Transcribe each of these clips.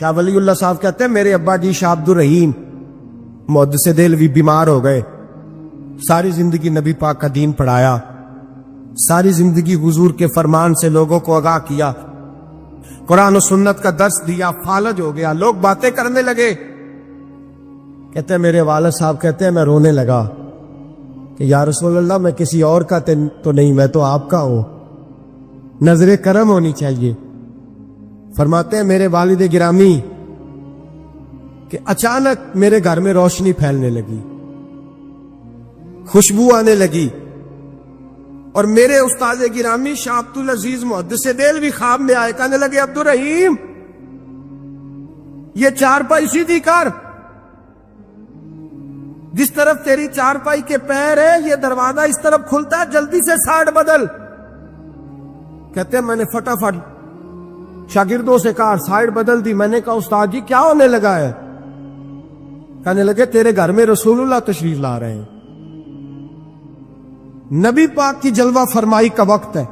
شاہ ولی اللہ صاحب کہتے ہیں میرے ابا جی شاہ عبد الرحیم محدث دہلوی بیمار ہو گئے، ساری زندگی نبی پاک کا دین پڑھایا، ساری زندگی حضور کے فرمان سے لوگوں کو آگاہ کیا، قرآن و سنت کا درس دیا، فالج ہو گیا، لوگ باتیں کرنے لگے۔ کہتے ہیں میرے والد صاحب کہتے ہیں میں رونے لگا کہ یا رسول اللہ میں کسی اور کا تو نہیں، میں تو آپ کا ہوں، نظر کرم ہونی چاہیے۔ فرماتے ہیں میرے والد گرامی کہ اچانک میرے گھر میں روشنی پھیلنے لگی، خوشبو آنے لگی، اور میرے استاد گرامی شاہ عبد العزیز محدث دہلوی خواب میں آئے، کہنے لگے عبد الرحیم یہ چارپائی سیدھی کر، جس طرف تیری چارپائی کے پیر ہے یہ دروازہ اس طرف کھلتا ہے، جلدی سے سائیڈ بدل۔ کہتے ہیں میں نے فٹافٹ شاگردوں سے کہا سائیڈ بدل دی۔ میں نے کہا استاد جی کیا ہونے لگا ہے؟ کہنے لگے تیرے گھر میں رسول اللہ تشریف لا رہے ہیں، نبی پاک کی جلوہ فرمائی کا وقت ہے۔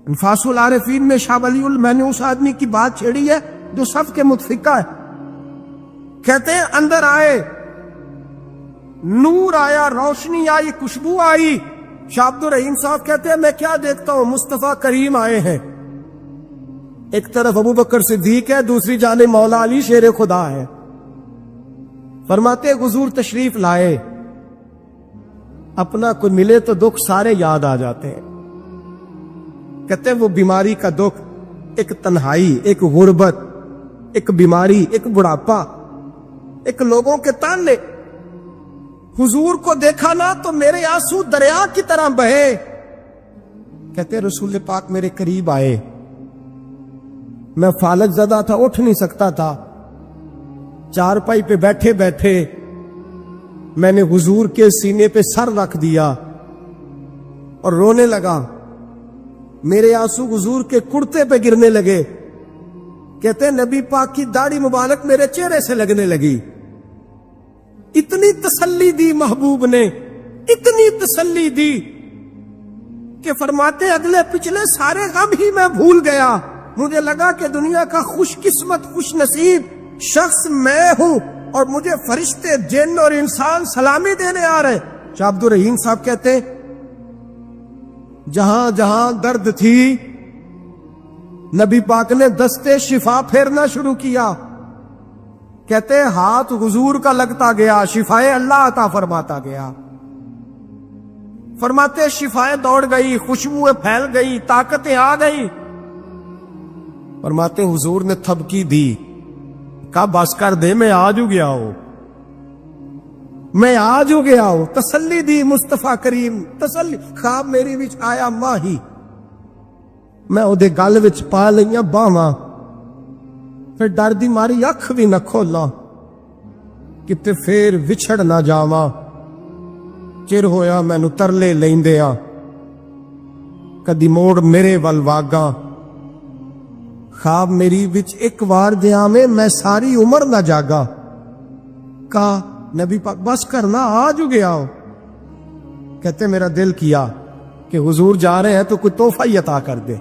انفاس العارفین میں شاہ ولی میں نے اس آدمی کی بات چھیڑی ہے جو سب کے متفقہ ہے۔ کہتے ہیں اندر آئے، نور آیا، روشنی آئی، خوشبو آئی۔ شاہ عبد الرحیم صاحب کہتے ہیں میں کیا دیکھتا ہوں، مصطفیٰ کریم آئے ہیں، ایک طرف ابو بکر صدیق ہے، دوسری جانب مولا علی شیر خدا ہے۔ فرماتے حضور تشریف لائے، اپنا کوئی ملے تو دکھ سارے یاد آ جاتے ہیں۔ کہتے ہیں وہ بیماری کا دکھ، ایک تنہائی، ایک غربت، ایک بیماری، ایک بڑھاپا، ایک لوگوں کے تانے، حضور کو دیکھا نا تو میرے آنسو دریا کی طرح بہے۔ کہتے ہیں رسول پاک میرے قریب آئے، میں فالج زدہ تھا، اٹھ نہیں سکتا تھا، چارپائی پہ بیٹھے بیٹھے میں نے حضور کے سینے پہ سر رکھ دیا اور رونے لگا، میرے آنسو حضور کے کرتے پہ گرنے لگے۔ کہتے ہیں نبی پاک کی داڑھی مبارک میرے چہرے سے لگنے لگی۔ اتنی تسلی دی محبوب نے، اتنی تسلی دی کہ فرماتے اگلے پچھلے سارے غم ہی میں بھول گیا، مجھے لگا کہ دنیا کا خوش قسمت خوش نصیب شخص میں ہوں اور مجھے فرشتے جن اور انسان سلامی دینے آ رہے۔ شاہ عبد الرحیم صاحب کہتے ہیں جہاں جہاں درد تھی نبی پاک نے دستے شفا پھیرنا شروع کیا۔ کہتے ہیں ہاتھ حضور کا لگتا گیا، شفائے اللہ عطا فرماتا گیا۔ فرماتے شفائیں دوڑ گئی، خوشبوئیں پھیل گئی، طاقتیں آ گئی۔ فرماتے حضور نے تھبکی دی، کہا بس کر دے، میں آج ہو گیا ہوں، میں آج ہو گیا ہوں۔ تسلی دی مصطفیٰ کریم، تسلی۔ خواب میری وچ آیا ماہی، میں اودے گل وچ پا لئیاں باواں، پھر ڈر دی ماری اکھ بھی نہ کھولاں، کتے پھر وچھڑ نہ جاواں۔ چر ہویا مینوں ترلے لیندیاں، کدی موڑ میرے ول واگاں۔ خواب میری وچ ایک وار دیا میں ساری عمر نہ جاگا۔ کہا نبی پاک بس کرنا، آج ہو گیا ہو۔ کہتے میرا دل کیا کہ حضور جا رہے ہیں تو کوئی تحفہ ہی عطا کر دے،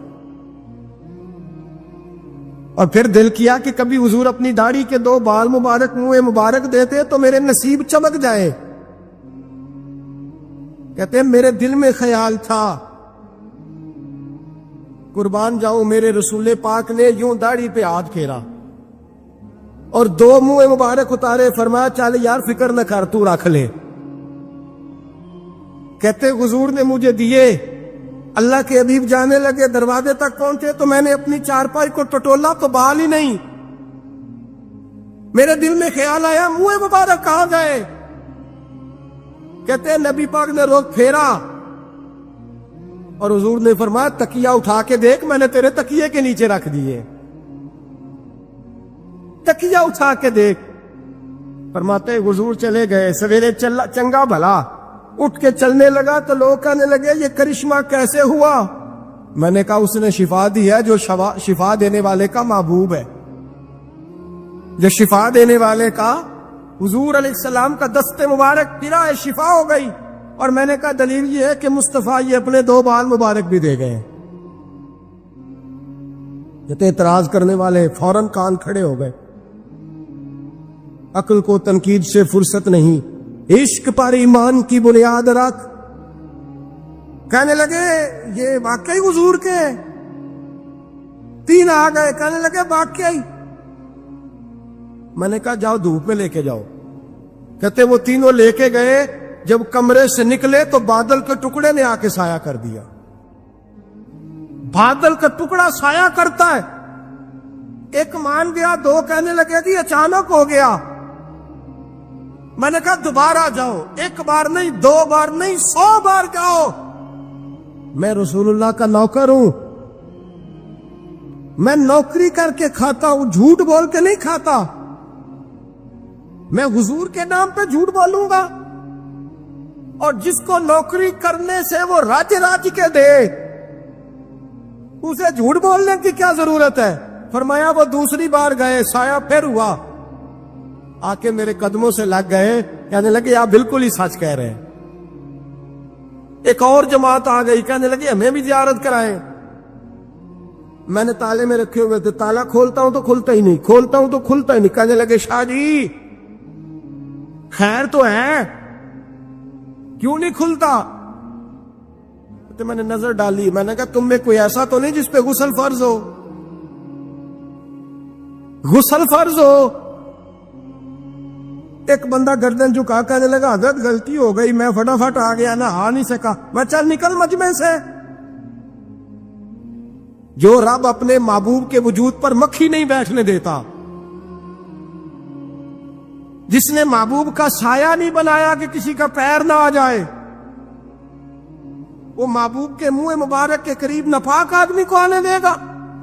اور پھر دل کیا کہ کبھی حضور اپنی داڑھی کے 2 بال مبارک منہ مبارک دیتے تو میرے نصیب چمک جائے۔ کہتے ہیں میرے دل میں خیال تھا، قربان جاؤں میرے رسول پاک نے یوں داڑھی پہ ہاتھ پھیرا اور 2 منہ مبارک اتارے، فرمایا چل یار فکر نہ کر، تو رکھ لے۔ کہتے حضور نے مجھے دیے، اللہ کے حبیب جانے لگے، دروازے تک پہنچے تو میں نے اپنی چارپائی کو ٹٹولا تو بال ہی نہیں۔ میرے دل میں خیال آیا منہ مبارک کہاں گئے؟ کہتے ہیں نبی پاک نے رخ پھیرا اور حضور نے فرمایا تکیہ اٹھا کے دیکھ، میں نے تیرے تکیے کے نیچے رکھ دیے، تکیہ اٹھا کے دیکھ۔ فرماتے حضور چلے گئے، سویرے چنگا بھلا اٹھ کے چلنے لگا تو لوگ کہنے لگے یہ کرشمہ کیسے ہوا؟ میں نے کہا اس نے شفا دی ہے، جو شفا دینے والے کا محبوب ہے، جو شفا دینے والے کا حضور علیہ السلام کا دست مبارک پھرا ہے، شفا ہو گئی۔ اور میں نے کہا دلیل یہ ہے کہ مصطفیٰ یہ اپنے 2 بال مبارک بھی دے گئے۔ جتے اعتراض کرنے والے فوراً کان کھڑے ہو گئے. عقل کو تنقید سے فرصت نہیں. عشق پر ایمان کی بنیاد رکھ. کہنے لگے یہ واقعی حضور کے. تین آ گئے کہنے لگے واقعی. میں نے کہا جاؤ دھوپ میں لے کے جاؤ. کہتے وہ تینوں لے کے گئے. جب کمرے سے نکلے تو بادل کے ٹکڑے نے آ کے سایہ کر دیا. بادل کا ٹکڑا سایہ کرتا ہے. ایک مان گیا, دو کہنے لگے جی اچانک ہو گیا. میں نے کہا دوبارہ جاؤ. ایک بار نہیں, دو بار نہیں, 100 بار جاؤ. میں رسول اللہ کا نوکر ہوں. میں نوکری کر کے کھاتا ہوں, جھوٹ بول کے نہیں کھاتا. میں حضور کے نام پہ جھوٹ بولوں گا؟ اور جس کو نوکری کرنے سے وہ راج کے دے, اسے جھوٹ بولنے کی کیا ضرورت ہے؟ فرمایا وہ دوسری بار گئے, سایہ پھر ہوا. آ کے میرے قدموں سے لگ گئے, کہنے لگے آپ بالکل ہی سچ کہہ رہے ہیں. ایک اور جماعت آ گئی, کہنے لگے ہمیں بھی زیارت کرائیں. میں نے تالے میں رکھے ہوئے تھے, تالا کھولتا ہوں تو کھلتا ہی نہیں, کھولتا ہوں تو کھلتا ہی نہیں. کہنے لگے شاہ جی خیر تو ہے, کیوں نہیں کھلتا؟ تو میں نے نظر ڈالی. میں نے کہا تم میں کوئی ایسا تو نہیں جس پہ غسل فرض ہو؟ غسل فرض ہو. ایک بندہ گردن جھکا کہنے لگا حضرت غلطی ہو گئی, میں فٹافٹ آ گیا, نہ آ نہیں سکا. میں چل نکل مجمع سے. جو رب اپنے محبوب کے وجود پر مکھی نہیں بیٹھنے دیتا, جس نے محبوب کا سایہ نہیں بنایا کہ کسی کا پیر نہ آ جائے, وہ محبوب کے منہ مبارک کے قریب ناپاک آدمی کو آنے دے گا؟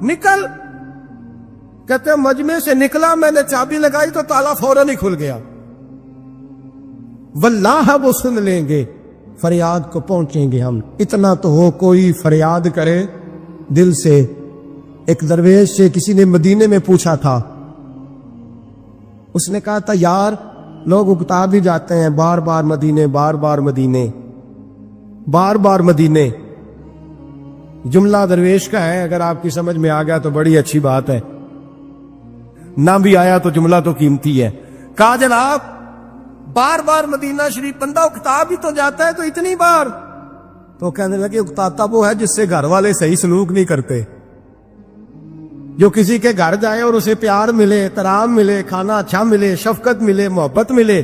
نکل. کہتے مجمع سے نکلا, میں نے چابی لگائی تو تالا فوراً ہی کھل گیا. واللہ وہ سن لیں گے, فریاد کو پہنچیں گے ہم. اتنا تو ہو کوئی فریاد کرے دل سے. ایک درویش سے کسی نے مدینے میں پوچھا تھا, اس نے کہا تھا یار لوگ اکتا بھی جاتے ہیں بار بار مدینے, بار بار مدینے, بار بار مدینے. جملہ درویش کا ہے, اگر آپ کی سمجھ میں آ گیا تو بڑی اچھی بات ہے, نہ بھی آیا تو جملہ تو قیمتی ہے. کہا جناب بار بار مدینہ شریف بندہ اکتا بھی تو جاتا ہے, تو اتنی بار؟ تو کہنے لگے اکتاتا وہ ہے جس سے گھر والے صحیح سلوک نہیں کرتے. جو کسی کے گھر جائے اور اسے پیار ملے, احترام ملے, کھانا اچھا ملے, شفقت ملے, محبت ملے,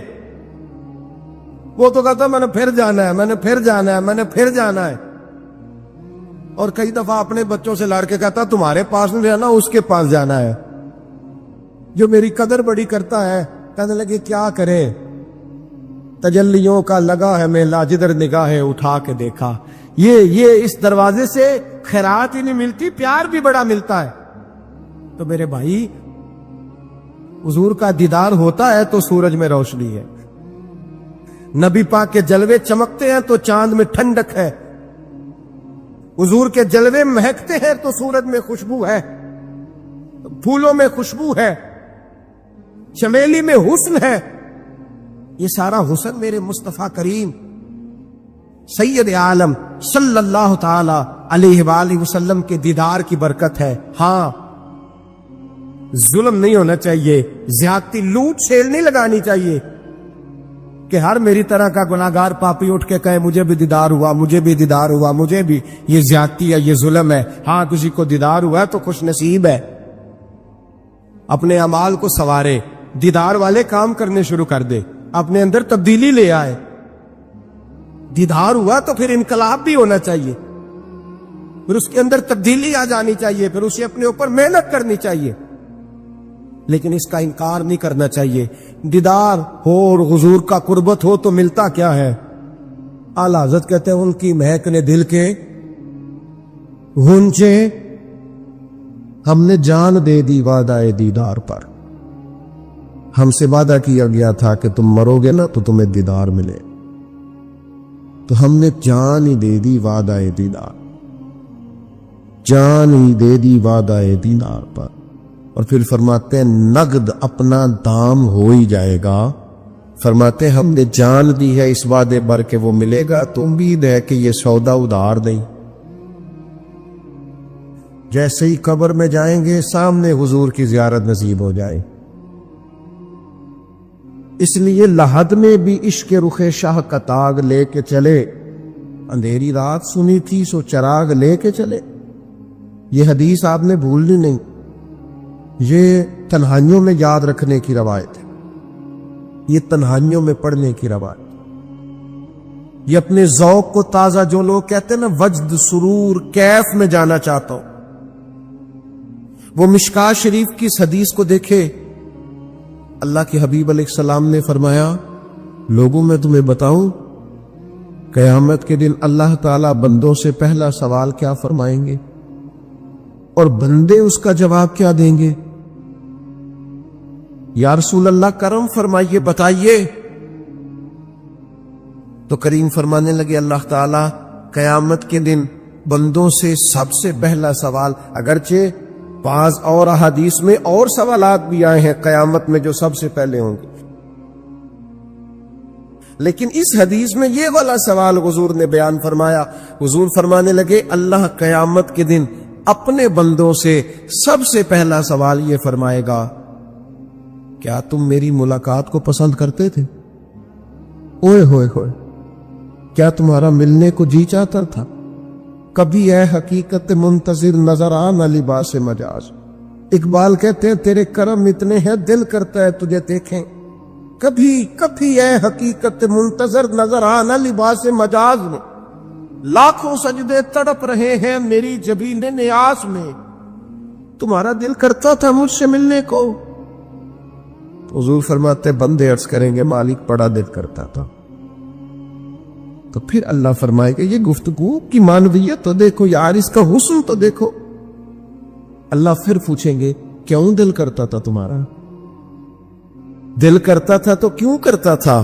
وہ تو کہتا میں نے پھر جانا ہے, میں نے پھر جانا ہے, میں نے پھر جانا ہے. اور کئی دفعہ اپنے بچوں سے لڑ کے کہتا تمہارے پاس نہیں رہنا, اس کے پاس جانا ہے. جو میری قدر بڑی کرتا ہے, کہنے لگے کیا کرے, تجلیوں کا لگا ہے میلہ, جدھر نگاہ اٹھا کے دیکھا. یہ اس دروازے سے خیرات ہی نہیں ملتی, پیار بھی بڑا ملتا ہے. تو میرے بھائی حضور کا دیدار ہوتا ہے تو سورج میں روشنی ہے, نبی پاک کے جلوے چمکتے ہیں تو چاند میں ٹھنڈک ہے, حضور کے جلوے مہکتے ہیں تو سورج میں خوشبو ہے, پھولوں میں خوشبو ہے, چمیلی میں حسن ہے. یہ سارا حسن میرے مصطفیٰ کریم سید عالم صلی اللہ تعالی علیہ وآلہ وسلم کے دیدار کی برکت ہے. ہاں ظلم نہیں ہونا چاہیے, زیادتی لوٹ سیل نہیں لگانی چاہیے کہ ہر میری طرح کا گناہگار پاپی اٹھ کے کہے مجھے بھی دیدار ہوا, مجھے بھی دیدار ہوا, مجھے بھی. یہ زیادتی ہے, یہ ظلم ہے. ہاں کسی کو دیدار ہوا ہے تو خوش نصیب ہے, اپنے اعمال کو سنوارے, دیدار والے کام کرنے شروع کر دے, اپنے اندر تبدیلی لے آئے. دیدار ہوا تو پھر انقلاب بھی ہونا چاہیے, پھر اس کے اندر تبدیلی آ جانی چاہیے, پھر اسے اپنے اوپر محنت کرنی چاہیے, لیکن اس کا انکار نہیں کرنا چاہیے. دیدار ہو اور حضور کا قربت ہو تو ملتا کیا ہے؟ اعلیٰ حضرت کہتے ہیں ان کی مہک نے دل کے گونجے, ہم نے جان دے دی وعدہ دیدار پر. ہم سے وعدہ کیا گیا تھا کہ تم مرو گے نا تو تمہیں دیدار ملے, تو ہم نے جان ہی دے دی وعدہ دیدار, جان ہی دے دی وعدہ دیدار پر. اور پھر فرماتے ہیں نقد اپنا دام ہو ہی جائے گا. فرماتے ہیں ہم نے جان دی ہے اس وعدے پر کہ وہ ملے گا, تو امید ہے کہ یہ سودا ادھار نہیں. جیسے ہی قبر میں جائیں گے سامنے حضور کی زیارت نصیب ہو جائے. اس لیے لحد میں بھی عشق رخ شاہ کا تاغ لے کے چلے. اندھیری رات سنی تھی سو چراغ لے کے چلے. یہ حدیث آپ نے بھولنی نہیں. یہ تنہائیوں میں یاد رکھنے کی روایت ہے. یہ تنہائیوں میں پڑھنے کی روایت. یہ اپنے ذوق کو تازہ، جو لوگ کہتے ہیں نا وجد سرور کیف میں جانا چاہتا ہوں، وہ مشکاہ شریف کی اس حدیث کو دیکھے. اللہ کے حبیب علیہ السلام نے فرمایا، لوگوں میں تمہیں بتاؤں قیامت کے دن اللہ تعالیٰ بندوں سے پہلا سوال کیا فرمائیں گے اور بندے اس کا جواب کیا دیں گے؟ یا رسول اللہ کرم فرمائیے، بتائیے. تو کریم فرمانے لگے اللہ تعالیٰ قیامت کے دن بندوں سے سب سے پہلا سوال، اگرچہ بعض اور احادیث میں اور سوالات بھی آئے ہیں قیامت میں جو سب سے پہلے ہوں گے، لیکن اس حدیث میں یہ والا سوال حضور نے بیان فرمایا. حضور فرمانے لگے اللہ قیامت کے دن اپنے بندوں سے سب سے پہلا سوال یہ فرمائے گا، کیا تم میری ملاقات کو پسند کرتے تھے؟ اوئے ہوئے ہوئے، کیا تمہارا ملنے کو جی چاہتا تھا؟ کبھی اے حقیقت منتظر نظر آنا لباس مجاز. اقبال کہتے ہیں تیرے کرم اتنے ہیں دل کرتا ہے تجھے دیکھیں. کبھی کبھی اے حقیقت منتظر نظر آنا لباس مجاز میں. لاکھوں سجدے تڑپ رہے ہیں میری جبین نیاز میں. تمہارا دل کرتا تھا مجھ سے ملنے کو؟ حضور فرماتے بندے عرض کریں گے مالک بڑا دل کرتا تھا. تو پھر اللہ فرمائے گا یہ گفتگو کی معنویت تو دیکھو یار، اس کا حسن تو دیکھو. اللہ پھر پوچھیں گے کیوں دل کرتا تھا تمہارا؟ دل کرتا تھا تو کیوں کرتا تھا؟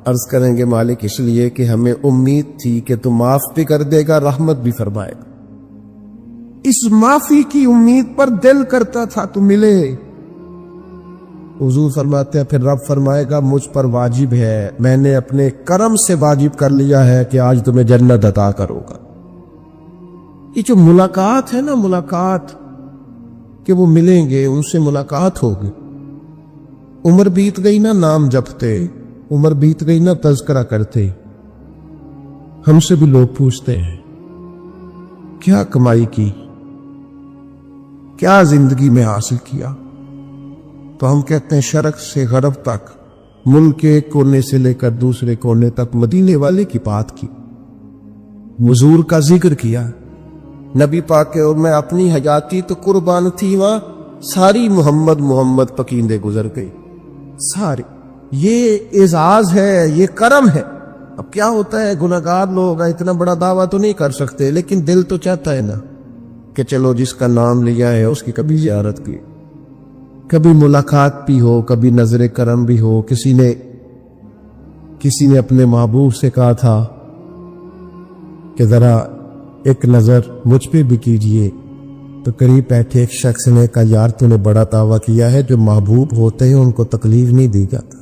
عرض کریں گے مالک اس لیے کہ ہمیں امید تھی کہ تو معاف بھی کر دے گا، رحمت بھی فرمائے گا. اس معافی کی امید پر دل کرتا تھا تو ملے. حضور فرماتے ہیں پھر رب فرمائے گا مجھ پر واجب ہے، میں نے اپنے کرم سے واجب کر لیا ہے کہ آج تمہیں جنت عطا کروں گا. یہ جو ملاقات ہے نا، ملاقات کہ وہ ملیں گے، ان سے ملاقات ہوگی. عمر بیت گئی نا نام جپتے، عمر بیت گئی نا تذکرہ کرتے. ہم سے بھی لوگ پوچھتے ہیں کیا کمائی کی، کیا زندگی میں حاصل کیا؟ تو ہم کہتے ہیں شرق سے غرب تک، ملک کے ایک کونے سے لے کر دوسرے کونے تک مدینے والے کی بات کی، حضور کا ذکر کیا. نبی پاک کے اور میں اپنی حیاتی تو قربان تھی وہاں ساری محمد محمد پکیندے گزر گئی ساری. یہ اعزاز ہے، یہ کرم ہے. اب کیا ہوتا ہے گناہگار لوگ اتنا بڑا دعویٰ تو نہیں کر سکتے، لیکن دل تو چاہتا ہے نا کہ چلو جس کا نام لیا ہے اس کی کبھی زیارت کی، کبھی ملاقات بھی ہو، کبھی نظر کرم بھی ہو. کسی نے اپنے محبوب سے کہا تھا کہ ذرا ایک نظر مجھ پہ بھی کیجئے. تو قریب بیٹھے ایک شخص نے کہا یار تو نے بڑا دعویٰ کیا ہے، جو محبوب ہوتے ہیں ان کو تکلیف نہیں دی جاتا،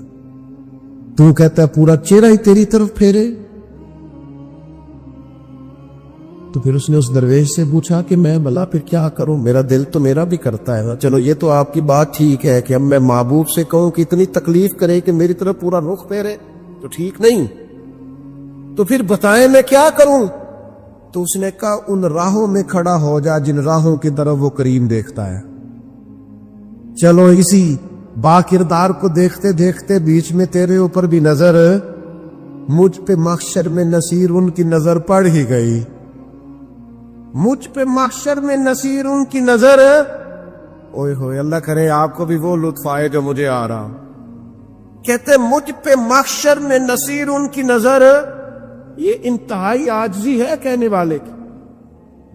تو کہتا ہے پورا چہرہ ہی تیری طرف پھیرے. تو پھر اس نے اس درویش سے پوچھا کہ میں بھلا پھر کیا کروں، میرا دل تو میرا بھی کرتا ہے. چلو یہ تو آپ کی بات ٹھیک ہے کہ اب میں محبوب سے کہوں کہ اتنی تکلیف کرے کہ میری طرف پورا رخ پھیرے تو ٹھیک نہیں، تو پھر بتائیں میں کیا کروں؟ تو اس نے کہا ان راہوں میں کھڑا ہو جا جن راہوں کی طرف وہ کریم دیکھتا ہے. چلو اسی با کردار کو دیکھتے دیکھتے بیچ میں تیرے اوپر بھی نظر، مجھ پہ محشر میں نصیر ان کی نظر پڑ ہی گئی. مجھ پہ محشر میں نصیر ان کی نظر. اوئے ہوئے اللہ کرے آپ کو بھی وہ لطف آئے جو مجھے آ رہا. کہتے مجھ پہ محشر میں نصیر ان کی نظر. یہ انتہائی عاجزی ہے کہنے والے کی.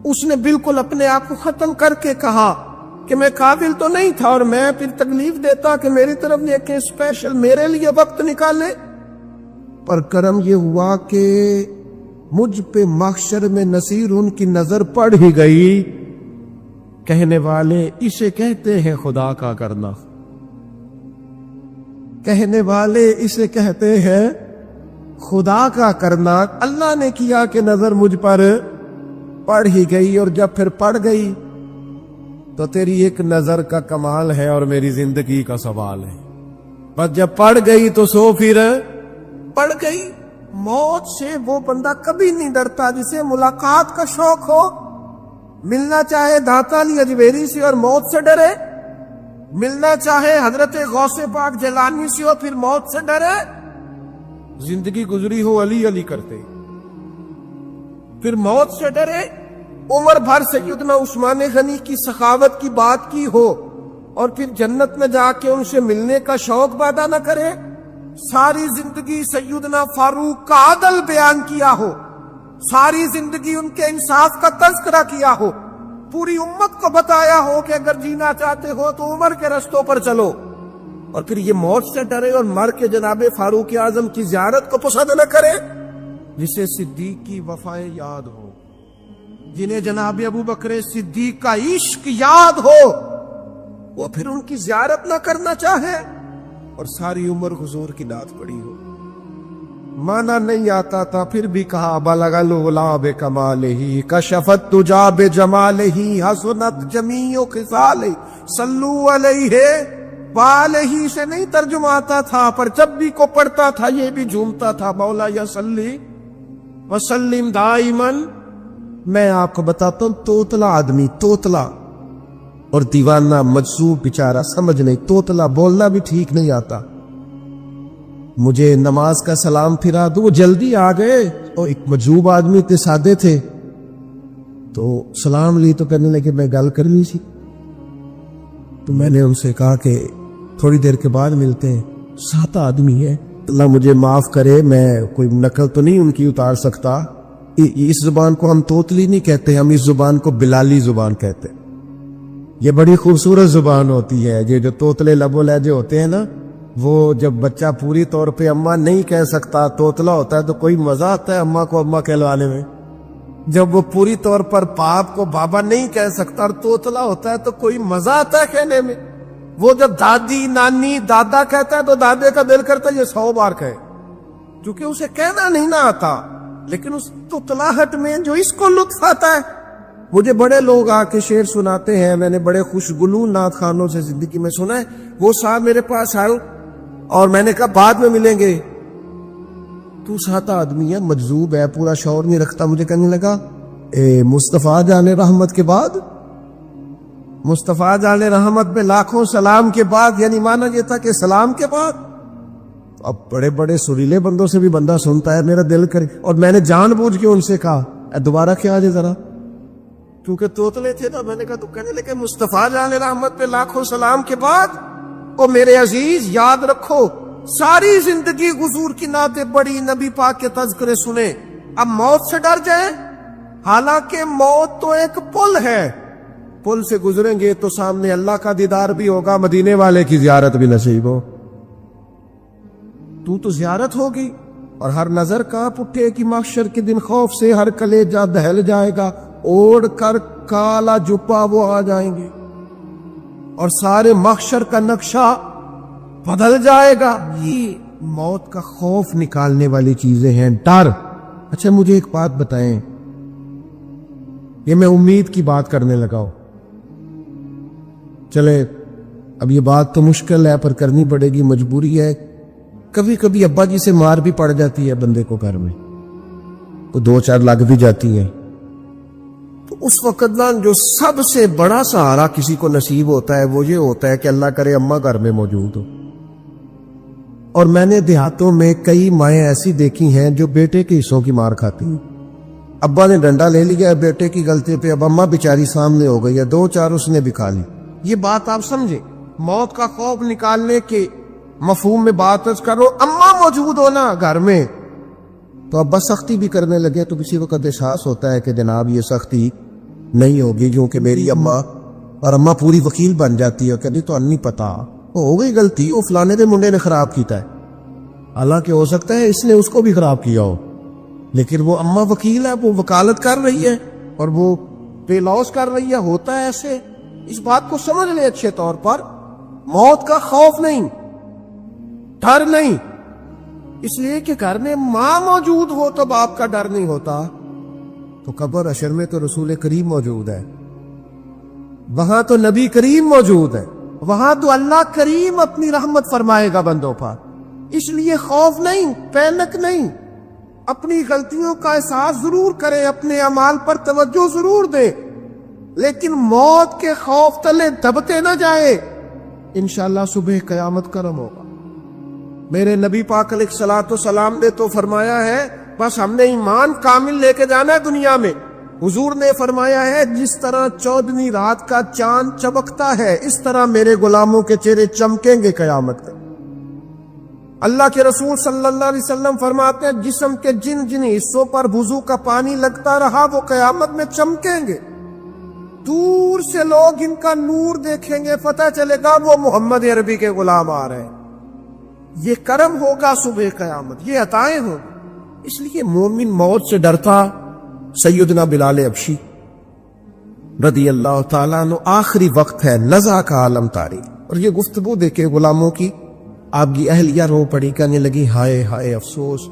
اس نے بالکل اپنے آپ کو ختم کر کے کہا کہ میں قابل تو نہیں تھا، اور میں پھر تکلیف دیتا کہ میری طرف دیکھیں اسپیشل میرے لیے وقت نکالے. پر کرم یہ ہوا کہ مجھ پہ محشر میں نصیر ان کی نظر پڑ ہی گئی. کہنے والے اسے کہتے ہیں خدا کا کرنا. کہنے والے اسے کہتے ہیں خدا کا کرنا. اللہ نے کیا کہ نظر مجھ پر پڑ ہی گئی، اور جب پھر پڑ گئی تو تیری ایک نظر کا کمال ہے اور میری زندگی کا سوال ہے. بس جب پڑ گئی تو سو پھر پڑ گئی. موت سے وہ بندہ کبھی نہیں ڈرتا جسے ملاقات کا شوق ہو. ملنا چاہے داتا علی اجمیری سے اور موت سے ڈرے, ملنا چاہے حضرت غوث پاک جیلانی سے اور پھر موت سے ڈرے. زندگی گزری ہو علی علی کرتے, پھر موت سے ڈرے. عمر بھر سیدنا عثمان غنی کی سخاوت کی بات کی ہو اور پھر جنت میں جا کے ان سے ملنے کا شوق پیدا نہ کرے. ساری زندگی سیدنا فاروق کا عدل بیان کیا ہو, ساری زندگی ان کے انصاف کا تذکرہ کیا ہو, پوری امت کو بتایا ہو کہ اگر جینا چاہتے ہو تو عمر کے رستوں پر چلو, اور پھر یہ موت سے ڈرے اور مر کے جناب فاروق اعظم کی زیارت کو پسند نہ کرے. جسے صدیق کی وفائیں یاد ہو, جنہیں جناب ابو بکر صدیق کا عشق یاد ہو, وہ پھر ان کی زیارت نہ کرنا چاہے اور ساری عمر حضور کی نعت پڑھی ہو. مانا نہیں آتا تھا پھر بھی کہا بلغ العلا بکمالہ کشفت تجا بجمالہ حسنت جمیع خصالہ صلو علیہ والہ سے نہیں ترجمہ آتا تھا, پر جب بھی کو پڑھتا تھا یہ بھی جھومتا تھا مولا یا صلی وسلم دائمن. میں آپ کو بتاتا ہوں, توتلا آدمی, توتلا اور دیوانہ مجذوب بیچارہ, سمجھ نہیں, توتلا بولنا بھی ٹھیک نہیں آتا. مجھے نماز کا سلام پھرا دو, وہ جلدی آ گئے اور ایک مجذوب آدمی اتنے سادے تھے تو سلام لی تو کہنے لگے میں گل کرنی سی. تو میں نے ان سے کہا کہ تھوڑی دیر کے بعد ملتے ہیں. 7 آدمی ہے, اللہ مجھے معاف کرے, میں کوئی نقل تو نہیں ان کی اتار سکتا. اس زبان کو ہم توتلی نہیں کہتے, ہم اس زبان کو بلالی زبان کہتے. یہ بڑی خوبصورت زبان ہوتی ہے. یہ جو توتلے لب و لہجے ہوتے ہیں نا, وہ جب بچہ پوری طور پہ اماں نہیں کہہ سکتا, توتلا ہوتا ہے, تو کوئی مزہ آتا ہے اماں کو اماں کہلوانے میں. جب وہ پوری طور پر باپ کو بابا نہیں کہہ سکتا اور توتلا ہوتا ہے تو کوئی مزہ آتا ہے کہنے میں. وہ جب دادی نانی دادا کہتا ہے تو دادے کا دل کرتا ہے یہ 100 بار کہے, کیونکہ اسے کہنا نہیں نہ آتا. لیکن اس توتلاہٹ میں جو اس کو لطف آتا ہے. مجھے بڑے لوگ آ کے شعر سناتے ہیں, میں نے بڑے خوشگلو نعت خانوں سے زندگی میں سنا ہے. وہ صاحب میرے پاس آئے اور میں نے کہا بعد میں ملیں گے. تو 7 آدمی ہے, مجذوب ہے, پورا شعور نہیں رکھتا. مجھے کہنے لگا مصطفیٰ جان رحمت کے بعد, مصطفیٰ جان رحمت پہ لاکھوں سلام کے بعد, یعنی مانا یہ تھا کہ سلام کے بعد. اب بڑے بڑے سریلے بندوں سے بھی بندہ سنتا ہے, میرا دل کرے. اور میں نے جان بوجھ کے ان سے کہا دوبارہ کیا آجے ذرا, کیونکہ توتلے تھے نا. میں نے کہا تو کہنے لگے مصطفیٰ جان رحمت پہ لاکھوں سلام کے بعد. او میرے عزیز یاد رکھو, ساری زندگی حضور کی نعتیں بڑی, نبی پاک کے تذکرے سنے, اب موت سے ڈر جائیں. حالانکہ موت تو ایک پل ہے, پل سے گزریں گے تو سامنے اللہ کا دیدار بھی ہوگا, مدینے والے کی زیارت بھی نصیب ہو. تو زیارت ہوگی اور ہر نظر کانپ اٹھے کہ محشر کے دن خوف سے ہر کلیجہ دہل جائے گا. اوڑھ کر کالا جپا وہ آ جائیں گے اور سارے محشر کا نقشہ بدل جائے گا. یہ موت کا خوف نکالنے والی چیزیں ہیں, ڈر. اچھا مجھے ایک بات بتائیں, یہ میں امید کی بات کرنے لگا ہوں. چلے اب یہ بات تو مشکل ہے پر کرنی پڑے گی, مجبوری ہے. کبھی کبھی ابا جی سے مار بھی پڑ جاتی ہے بندے کو گھر میں, تو 2-4 لگ بھی جاتی ہیں. تو اس وقت جو سب سے بڑا سہارا کسی کو نصیب ہوتا ہے وہ یہ ہوتا ہے کہ اللہ کرے اماں گھر میں موجود ہو. اور میں نے دیہاتوں میں کئی مائیں ایسی دیکھی ہیں جو بیٹے کے حصوں کی مار کھاتی ہیں. ابا نے ڈنڈا لے لیا بیٹے کی غلطی پہ, اب اماں بیچاری سامنے ہو گئی ہے, 2-4 اس نے بھی کھا لی. یہ بات آپ سمجھیں, موت کا خوف نکالنے کے مفہوم میں بات کرو. اماں موجود ہونا گھر میں تو ابا سختی بھی کرنے لگے تو کسی وقت احساس ہوتا ہے کہ جناب یہ سختی نہیں ہوگی کیونکہ میری اماں, اور اماں پوری وکیل بن جاتی ہے, کہتی تو نہیں پتا ہو گئی غلطی, وہ فلانے دے منڈے نے خراب کیتا ہے. حالانکہ ہو سکتا ہے اس نے اس کو بھی خراب کیا ہو, لیکن وہ اماں وکیل ہے, وہ وکالت کر رہی ہے اور وہ پے لاس کر رہی ہے. ہوتا ہے ایسے, اس بات کو سمجھ لیں اچھے طور پر. موت کا خوف نہیں, ڈر نہیں, اس لیے کہ گھر میں ماں موجود ہو تو باپ کا ڈر نہیں ہوتا. تو قبر حشر میں تو رسول کریم موجود ہے. وہاں تو نبی کریم موجود ہے، وہاں تو اللہ کریم اپنی رحمت فرمائے گا بندوں پر. اس لیے خوف نہیں، پینک نہیں، اپنی غلطیوں کا احساس ضرور کریں، اپنے اعمال پر توجہ ضرور دیں، لیکن موت کے خوف تلے دبتے نہ جائیں. انشاءاللہ صبح قیامت کرم ہوگا. میرے نبی پاک علیہ الصلوۃ والسلام نے تو فرمایا ہے بس ہم نے ایمان کامل لے کے جانا ہے دنیا میں. حضور نے فرمایا ہے جس طرح 14ویں رات کا چاند چمکتا ہے اس طرح میرے غلاموں کے چہرے چمکیں گے قیامت تک. اللہ کے رسول صلی اللہ علیہ وسلم فرماتے ہیں جسم کے جن جن حصوں پر وضو کا پانی لگتا رہا وہ قیامت میں چمکیں گے. دور سے لوگ ان کا نور دیکھیں گے، پتہ چلے گا وہ محمد عربی کے غلام آ رہے ہیں. یہ کرم ہوگا صبح قیامت، یہ عطائیں ہوں. اس لیے مومن موت سے ڈرتا. سیدنا بلال حبشی رضی اللہ تعالیٰ عنہ، آخری وقت ہے، نزع کا عالم طاری، اور یہ گفتگو دیکھے غلاموں کی آپ کی اہلیہ رو پڑی، کہنے لگی ہائے ہائے افسوس.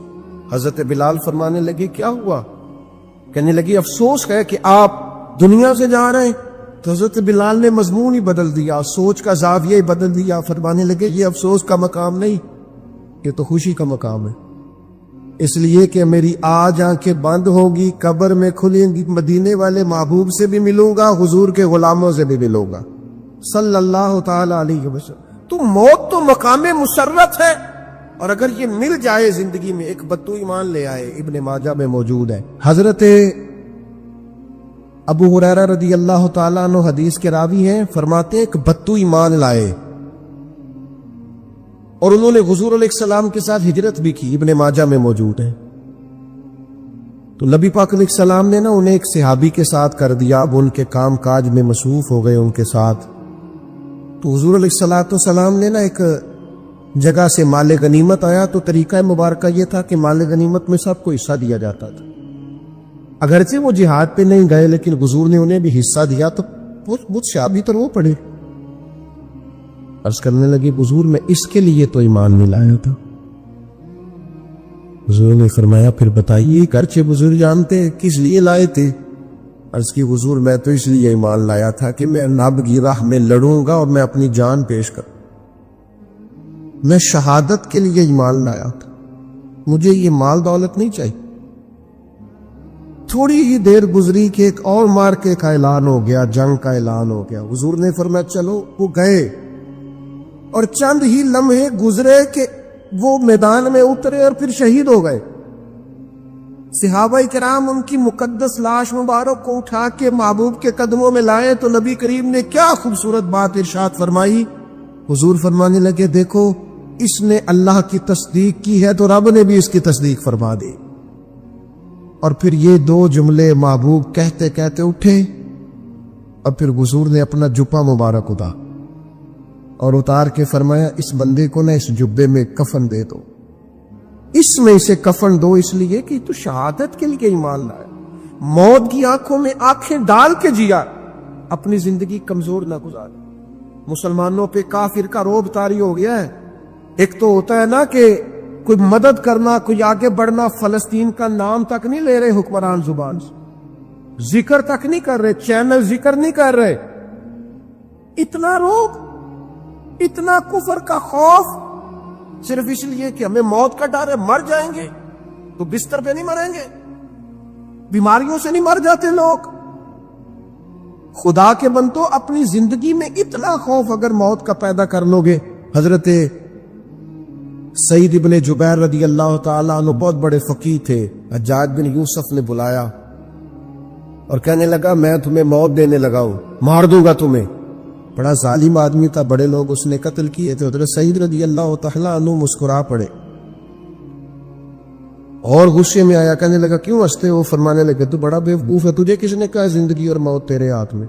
حضرت بلال فرمانے لگے کیا ہوا؟ کہنے لگی افسوس ہے کہ آپ دنیا سے جا رہے ہیں. تو حضرت بلال نے مضمون ہی بدل دیا، سوچ کا زاویہ ہی بدل دیا. فرمانے لگے یہ افسوس کا مقام نہیں، یہ تو خوشی کا مقام ہے. اس لیے کہ میری آج آنکھیں بند ہوگی، قبر میں کھلیں گی، مدینے والے محبوب سے بھی ملوں گا، حضور کے غلاموں سے بھی ملوں گا صلی اللہ تعالی علیہ وسلم. تو موت تو مقام مسرت ہے، اور اگر یہ مل جائے زندگی میں. ایک بدو ایمان لے آئے، ابن ماجہ میں موجود ہے. حضرت ابو ہریرہ رضی اللہ تعالیٰ عنہ حدیث کے راوی ہیں، فرماتے ہیں ایک بدو ایمان لائے اور انہوں نے حضور علیہ السلام کے ساتھ ہجرت بھی کی، ابن ماجہ میں موجود ہے. تو نبی پاک علیہ السلام نے نا انہیں ایک صحابی کے ساتھ کر دیا، اب ان کے کام کاج میں مصروف ہو گئے ان کے ساتھ. تو حضور علیہ السلام نے نا ایک جگہ سے مال غنیمت آیا، تو طریقہ مبارکہ یہ تھا کہ مال غنیمت میں سب کو حصہ دیا جاتا تھا. اگرچہ وہ جہاد پہ نہیں گئے لیکن حضور نے انہیں بھی حصہ دیا. تو مجھ صحابی تو وہ پڑے، عرض کرنے لگے حضور میں اس کے لیے تو ایمان نہیں لایا تھا. حضور نے فرمایا پھر بتائیے، گرچہ بزرگ جانتے کس لیے لائے تھے. عرض کی حضور میں تو اس لیے ایمان لایا تھا کہ میں نب کی راہ میں لڑوں گا اور میں اپنی جان پیش کروں. میں شہادت کے لیے ایمان لایا تھا، مجھے یہ مال دولت نہیں چاہیے. تھوڑی ہی دیر گزری کہ ایک اور مارکے کا اعلان ہو گیا، جنگ کا اعلان ہو گیا. حضور نے فرمایا چلو. وہ گئے اور چند ہی لمحے گزرے کہ وہ میدان میں اترے اور پھر شہید ہو گئے. صحابہ کرام ان کی مقدس لاش مبارک کو اٹھا کے محبوب کے قدموں میں لائے تو نبی کریم نے کیا خوبصورت بات ارشاد فرمائی. حضور فرمانے لگے دیکھو اس نے اللہ کی تصدیق کی ہے تو رب نے بھی اس کی تصدیق فرما دی. اور پھر یہ دو جملے محبوب کہتے کہتے اٹھے اور پھر حضور نے اپنا جبہ مبارک اتار کے فرمایا اس بندے کو نہ اس جبے میں کفن دے دو، اس میں اسے کفن دو، اس لیے کہ تو شہادت کے لیے ایمان لائے. موت کی آنکھوں میں آنکھیں ڈال کے جیا، اپنی زندگی کمزور نہ گزار. مسلمانوں پہ کافر کا روب طاری ہو گیا ہے. ایک تو ہوتا ہے نا کہ کوئی مدد کرنا، کوئی آگے بڑھنا، فلسطین کا نام تک نہیں لے رہے حکمران زبان سے، ذکر تک نہیں کر رہے، چینل ذکر نہیں کر رہے. اتنا روب، اتنا کفر کا خوف، صرف اس لیے کہ ہمیں موت کا ڈر ہے، مر جائیں گے. تو بستر پہ نہیں مریں گے، بیماریوں سے نہیں مر جاتے لوگ. خدا کے بندو اپنی زندگی میں اتنا خوف اگر موت کا پیدا کر لو گے. حضرت سعید ابن جبیر رضی اللہ تعالیٰ عنہ بہت بڑے فقیہ تھے. حجاج بن یوسف نے بلایا اور کہنے لگا میں تمہیں موت دینے لگا ہوں، مار دوں گا تمہیں. بڑا ظالم آدمی تھا، بڑے لوگ اس نے قتل کیے تھے. حضرت سعید رضی اللہ تعالیٰ عنہ مسکرا پڑے اور غصے میں آیا، کہنے لگا کیوں ہنستے ہو؟ فرمانے لگے تو بڑا بیوقوف ہے، تجھے کس نے کہا زندگی اور موت تیرے ہاتھ میں،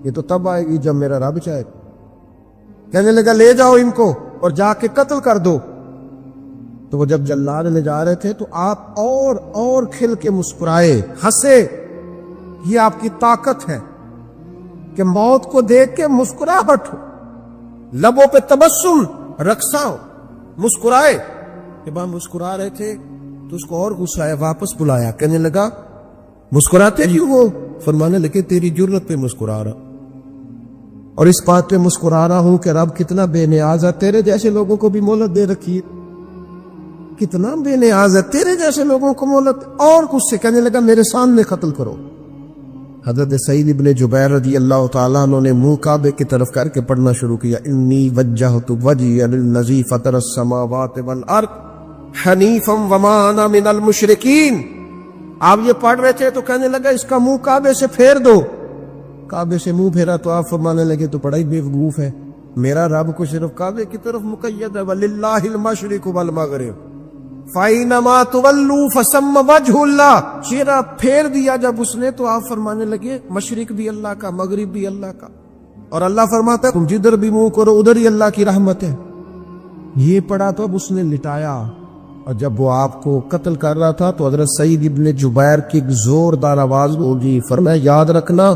یہ تو تب آئے گی جب میرا رب چاہے. کہنے لگا لے جاؤ ان کو اور جا کے قتل کر دو. تو وہ جب جلاد لے جا رہے تھے تو آپ اور کھل کے مسکرائے، ہنسے. یہ آپ کی طاقت ہے کہ موت کو دیکھ کے مسکراہٹ ہو، لبوں پہ تبسم، رقصہ ہو، مسکرائے. جب آپ مسکرا رہے تھے تو اس کو اور غصہ آیا، واپس بلایا. کہنے لگا مسکراتے کیوں ہو؟ فرمانے لگے تیری جرت پہ مسکرا رہا. اور اس بات پہ مسکرا رہا ہوں کہ رب کتنا بے نیاز ہے، تیرے جیسے لوگوں کو بھی مہلت دے رکھی ہے، کتنا بے نیاز ہے، تیرے جیسے لوگوں کو مہلت، اور کچھ سے کہنے لگا میرے سامنے قتل کرو۔ حضرت سعید ابن جبیر رضی اللہ تعالیٰ عنہ نے منہ کعبے کی طرف کر کے پڑھنا شروع کیا، انی وجہت وجہی للذی فطر السماوات والارض حنیفا وما انا من المشرکین۔ آپ یہ پڑھ رہے تھے تو کہنے لگا اس کا منہ کعبے سے پھیر دو۔ کعبے سے منہ پھیرا تو آپ فرمانے لگے تو بڑا ہی بیوقوف ہے، میرا رب کو صرف کعبے کی طرف مقید ہے، وَلِلَّهِ الْمَشْرِقُ وَالْمَغْرِبُ فَأَيْنَمَا تُوَلُّوا فَثَمَّ وَجْهُ اللَّهِ۔ چہرہ پھیر دیا جب اس نے تو آپ فرمانے لگے مشرق بھی اللہ کا، مغرب بھی اللہ کا، اور اللہ فرماتا ہے تم جدھر بھی منہ کرو ادھر ہی اللہ کی رحمت ہے۔ یہ پڑھا تو اب اس نے لٹایا، اور جب وہ آپ کو قتل کر رہا تھا تو حضرت سعید ابن جبیر کی ایک زوردار آواز ہوگی، فرمایا یاد رکھنا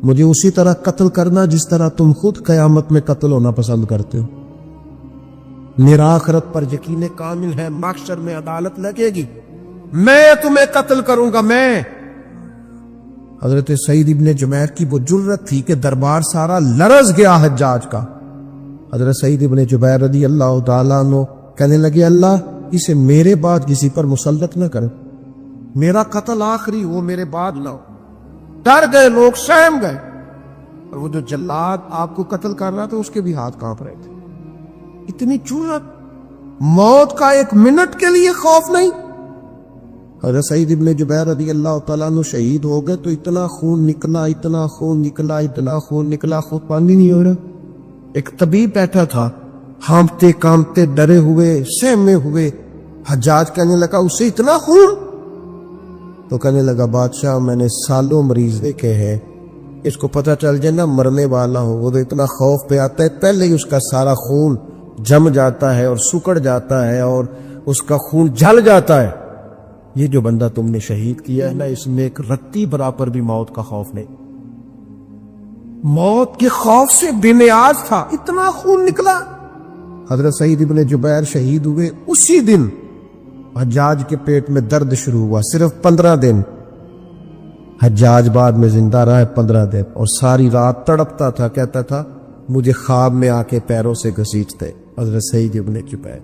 مجھے اسی طرح قتل کرنا جس طرح تم خود قیامت میں قتل ہونا پسند کرتے ہو۔ میرا آخرت پر یقین کامل ہے، محشر میں عدالت لگے گی، میں تمہیں قتل کروں گا میں۔ حضرت سعید ابن جبیر کی وہ جرت تھی کہ دربار سارا لرز گیا حجاج کا۔ حضرت سعید ابن جبیر رضی اللہ تعالیٰ عنہ کہنے لگے اللہ اسے میرے بعد کسی پر مسلط نہ کرے، میرا قتل آخری ہو، میرے بعد نہ ہو۔ ڈر گئے لوگ، سہم گئے، اور وہ جو جلاد آپ کو قتل کر رہا تھا اس کے بھی ہاتھ کانپ رہے تھے۔ اتنی جرات، موت کا ایک منٹ کے لیے خوف نہیں۔ حضرت سعید ابن جبیر رضی اللہ تعالیٰ عنہ شہید ہو گئے تو اتنا خون نکلا، اتنا خون نکلا، اتنا خون نکلا، خود پانی نہیں ہو رہا۔ ایک طبیب بیٹھا تھا، ہانپتے کانپتے ڈرے ہوئے سہمے ہوئے، حجاج کہنے لگا اس سے اتنا خون؟ تو کہنے لگا بادشاہ میں نے سالوں مریض دیکھے ہیں، اس کو پتہ چل جائے نا مرنے والا ہو وہ تو اتنا خوف پہ آتا ہے پہلے ہی اس کا سارا خون جم جاتا ہے اور سکڑ جاتا ہے اور اس کا خون جل جاتا ہے۔ یہ جو بندہ تم نے شہید کیا ہے نا اس میں ایک رتی برابر بھی موت کا خوف نہیں، موت کے خوف سے بے نیاز تھا، اتنا خون نکلا۔ حضرت سعید ابن جبیر شہید ہوئے اسی دن حجاج کے پیٹ میں درد شروع ہوا، صرف 15 دن حجاج بعد میں زندہ رہا ہے 15 دن، اور ساری رات تڑپتا تھا، کہتا تھا مجھے خواب میں آ کے پیروں سے گھسیٹتے۔ حضرت سعید ابن جبیر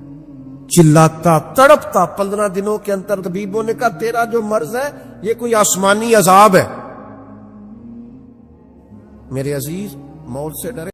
چلاتا تڑپتا 15 دنوں کے اندر۔ طبیبوں نے کہا تیرا جو مرض ہے یہ کوئی آسمانی عذاب ہے۔ میرے عزیز موت سے ڈرے